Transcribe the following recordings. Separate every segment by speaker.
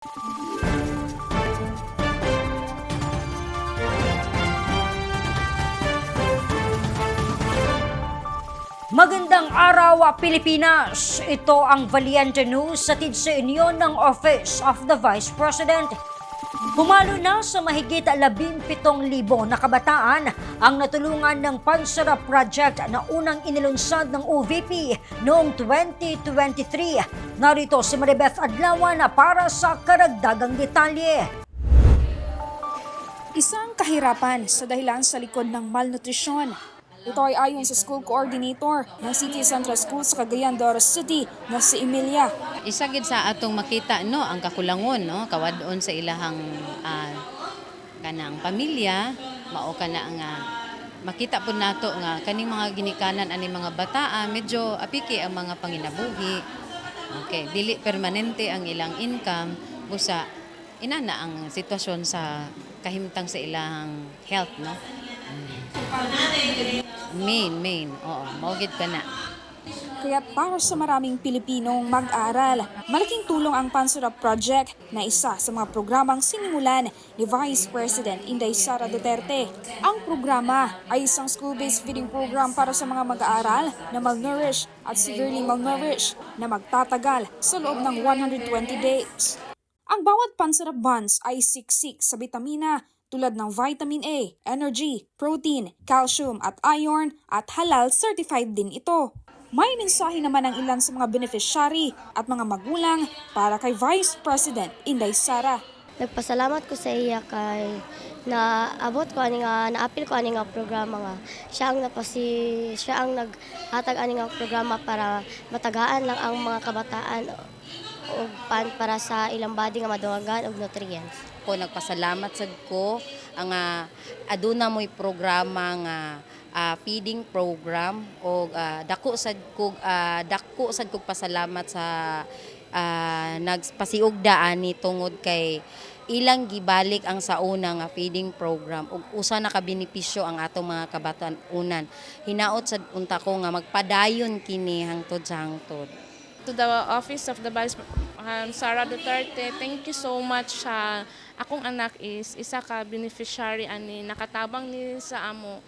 Speaker 1: Magandang araw, Pilipinas! Ito ang Valiente News hatid sa inyo ng Office of the Vice President. Pumalo na sa mahigit 17,000 na kabataan ang natulungan ng Pansarap Project na unang inilunsad ng OVP noong 2023. Narito si Maribeth Adlawan para sa karagdagang detalye.
Speaker 2: Isang kahirapan sa dahilan sa likod ng malnutrisyon. Ito ay ayon sa school coordinator ng City Central School sa Cagayan de Oro City na si Emilia.
Speaker 3: Isa gid sa atong makita no ang kakulangon no kawadon sa ilahang kanang pamilya mao kana nga makita pud nato nga kaning mga ginikanan ani mga bataa medyo apiki ang mga panginabuhi. Okay, dili permanente ang ilang income busa inana ang sitwasyon sa kahimtang sa ilang health no. Main. Oo, maugid ka na.
Speaker 2: Kaya para sa maraming Pilipinong mag-aral, malaking tulong ang Pansarap Project na isa sa mga programang sinimulan ni Vice President Inday Sara Duterte. Ang programa ay isang school-based feeding program para sa mga mag-aaral na malnourished at severely malnourished na magtatagal sa loob ng 120 days. Ang bawat Pansarap buns ay siksik sa bitamina tulad ng vitamin A, energy, protein, calcium at iron at halal certified din ito. May mensahe naman ang ilan sa mga beneficiary at mga magulang para kay Vice President Inday Sara.
Speaker 4: Nagpasalamat ko sa iya kay naabot ko ani nga naapil ko ani nga programa nga. Siya ang naghatag ani nga programa para matagaan lang ang mga kabataan og para sa ilang body nga madungagan og nutrients.
Speaker 3: Ko nagpasalamat sad ko ang aduna mo'y programa nga feeding program o dako sad kog pasalamat sa nagpasiugda ani tungod kay ilang gibalik ang sauna nga feeding program ug usa na ka benepisyo ang atong mga kabatanunan. Hinaot sad unta ko nga magpadayon kini hangtod sa hangtod.
Speaker 5: To the Office of the Vice Sara Duterte, thank you so much. Akong anak is isa ka beneficiary ani nakatabang ni sa amo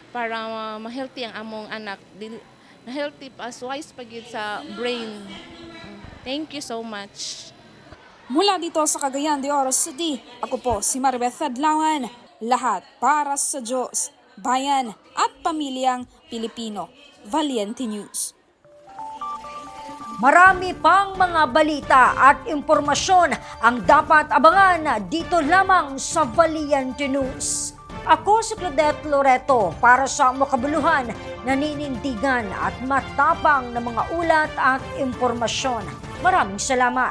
Speaker 5: para ma-healthy ang among anak. Na-healthy as wise pagid sa brain. Thank you so much.
Speaker 2: Mula dito sa Cagayan de Oro City, ako po si Maribeth Adlawan. Lahat para sa Diyos, bayan at pamilyang Pilipino. Valiente News.
Speaker 1: Marami pang mga balita at impormasyon ang dapat abangan dito lamang sa Valiente News. Ako si Claudette Loreto para sa makabuluhan, naninindigan at matapang na mga ulat at impormasyon. Maraming salamat.